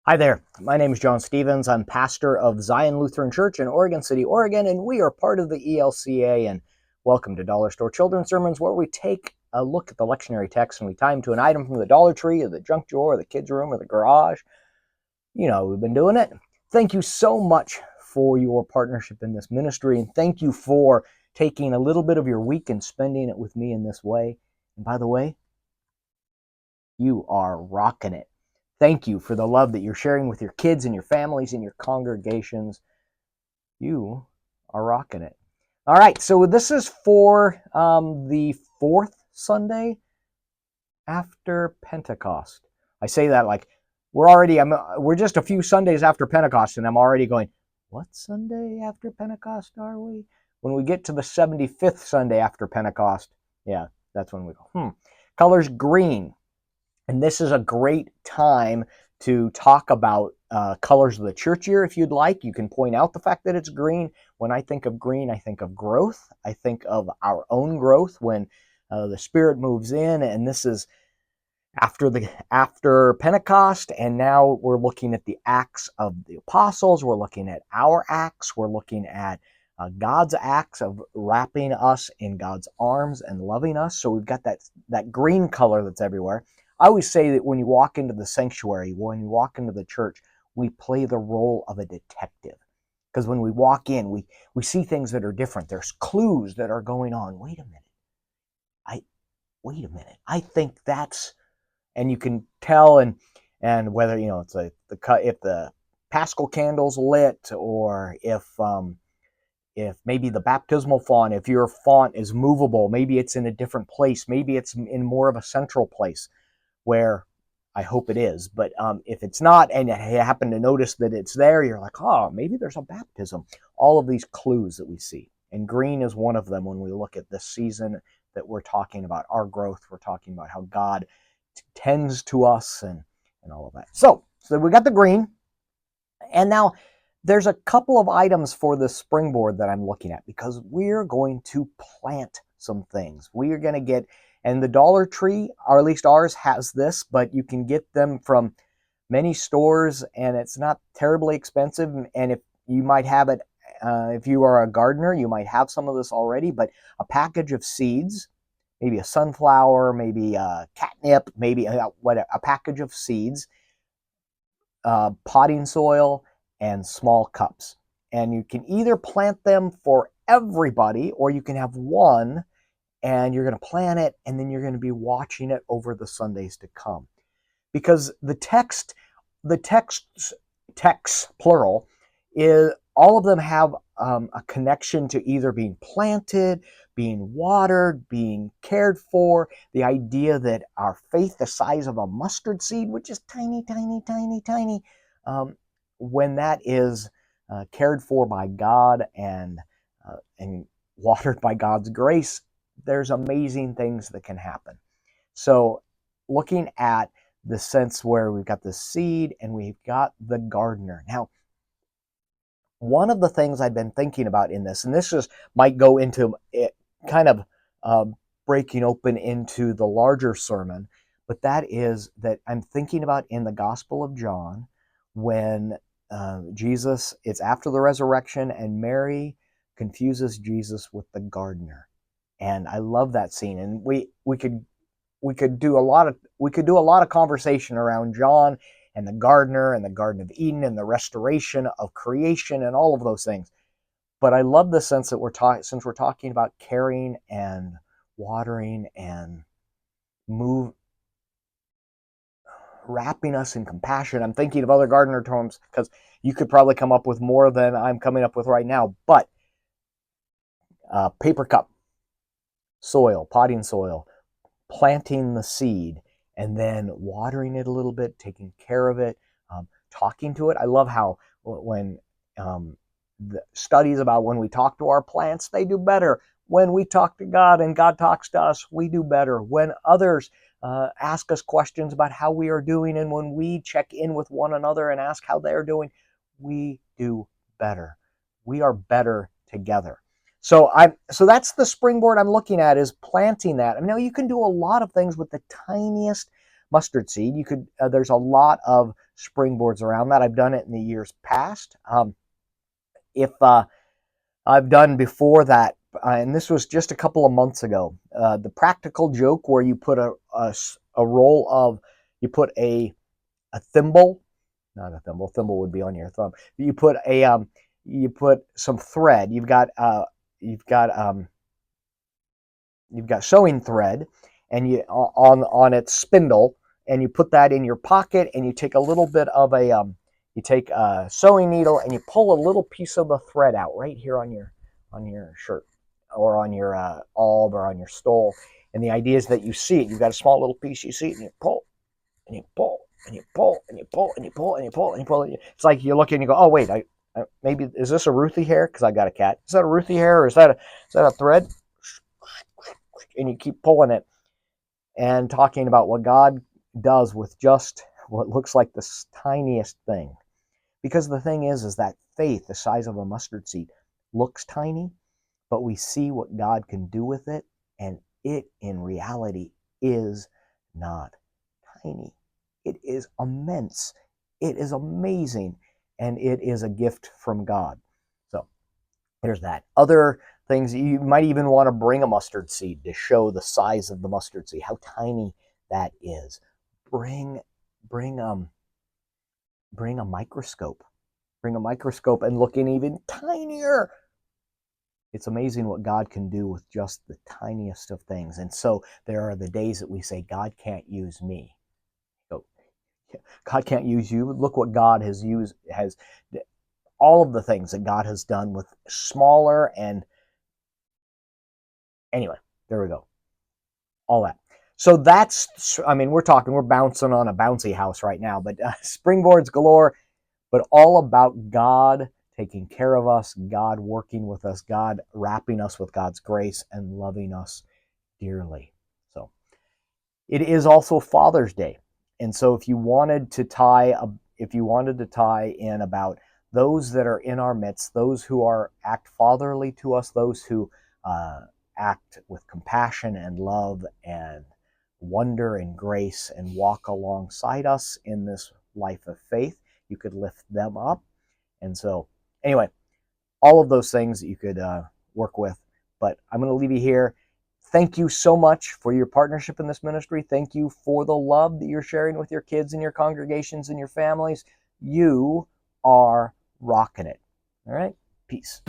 Hi there. My name is John Stevens. I'm pastor of Zion Lutheran Church in Oregon City, Oregon, and we are part of the ELCA. And welcome to Dollar Store Children's Sermons, where we take a look at the lectionary text and we tie them to an item from the Dollar Tree or the junk drawer or the kids' room or the garage. You know, we've been doing it. Thank you so much for your partnership in this ministry, and thank you for taking a little bit of your week and spending it with me in this way. And by the way, you are rocking it. Thank you for the love that you're sharing with your kids and your families and your congregations. You are rocking it. All right, so this is for the fourth Sunday after Pentecost. I say that like we're just a few Sundays after Pentecost, and I'm already going, what Sunday after Pentecost are we? When we get to the 75th Sunday after Pentecost, yeah, that's when we go, Color's green. And this is a great time to talk about colors of the church year if you'd like. You can point out the fact that it's green. When I think of green, I think of growth. I think of our own growth when the Spirit moves in, and this is after Pentecost, and now we're looking at the Acts of the Apostles. We're looking at our Acts. We're looking at God's acts of wrapping us in God's arms and loving us. So we've got that green color that's everywhere. I always say that when you walk into the sanctuary, when you walk into the church, we play the role of a detective. Because when we walk in, we see things that are different. There's clues that are going on. Wait a minute. I think that's, and you can tell, and whether it's if the Paschal candle's lit, or if maybe the baptismal font, if your font is movable, maybe it's in a different place, maybe it's in more of a central place, where I hope it is. But if it's not, and you happen to notice that it's there, you're like, oh, maybe there's a baptism. All of these clues that we see. And green is one of them when we look at this season that we're talking about our growth. We're talking about how God tends to us and all of that. So we got the green. And now there's a couple of items for the springboard that I'm looking at, because we're going to plant some things. We are going to get, and the Dollar Tree, or at least ours, has this, but you can get them from many stores, and it's not terribly expensive. And if you might have it, if you are a gardener, you might have some of this already, but a package of seeds, maybe a sunflower, maybe a catnip, maybe a package of seeds, potting soil, and small cups. And you can either plant them for everybody, or you can have one, and you're going to plant it, and then you're going to be watching it over the Sundays to come. Because the texts, plural, is all of them have a connection to either being planted, being watered, being cared for. The idea that our faith, the size of a mustard seed, which is tiny, tiny, tiny, tiny, when that is cared for by God and watered by God's grace, there's amazing things that can happen. So looking at the sense where we've got the seed and we've got the gardener. Now, one of the things I've been thinking about in this, and this might go into it, kind of breaking open into the larger sermon, but that is that I'm thinking about in the Gospel of John, when Jesus, it's after the resurrection, and Mary confuses Jesus with the gardener. And I love that scene. And we could do a lot of conversation around John and the gardener and the Garden of Eden and the restoration of creation and all of those things. But I love the sense that since we're talking about caring and watering and wrapping us in compassion. I'm thinking of other gardener terms, because you could probably come up with more than I'm coming up with right now. But paper cup, soil, potting soil, planting the seed, and then watering it a little bit, taking care of it, talking to it. I love how when the studies about when we talk to our plants, they do better. When we talk to God and God talks to us, we do better. When others ask us questions about how we are doing, and when we check in with one another and ask how they're doing, we do better. We are better together. So that's the springboard I'm looking at, is planting that. I mean, you can do a lot of things with the tiniest mustard seed. You could. There's a lot of springboards around that. I've done it in the years past. If I've done before that, and this was just a couple of months ago. The practical joke where you put a roll of, you put a thimble, not a thimble. Thimble would be on your thumb. You put you put some thread. You've got sewing thread, and you on its spindle, and you put that in your pocket, and you take a little bit of you take a sewing needle, and you pull a little piece of the thread out right here on your shirt, or on your alb, or on your stole. And the idea is that you see it. You've got a small little piece. You see it, and you pull, and you pull, and you pull, and you pull, and you pull, and you pull, and you pull. It's like you look and you go, oh wait, maybe, is this a Ruthie hair? Because I got a cat. Is that a Ruthie hair, or is that a thread? And you keep pulling it, and talking about what God does with just what looks like the tiniest thing. Because the thing is that faith, the size of a mustard seed, looks tiny, but we see what God can do with it, and it in reality is not tiny. It is immense. It is amazing, and it is a gift from God. So there's that. Other things, you might even want to bring a mustard seed to show the size of the mustard seed, how tiny that is. Bring a microscope. Bring a microscope and look in even tinier. It's amazing what God can do with just the tiniest of things. And so there are the days that we say, God can't use me. So, God can't use you. Look what God has all of the things that God has done with smaller, and anyway, there we go. All that. So that's, we're bouncing on a bouncy house right now, but springboards galore, but all about God taking care of us, God working with us, God wrapping us with God's grace and loving us dearly. So it is also Father's Day. And so if you wanted to tie in about those that are in our midst, those who act fatherly to us, those who act with compassion and love and wonder and grace and walk alongside us in this life of faith, you could lift them up. And so anyway, all of those things that you could work with. But I'm going to leave you here. Thank you so much for your partnership in this ministry. Thank you for the love that you're sharing with your kids and your congregations and your families. You are rocking it. All right? Peace.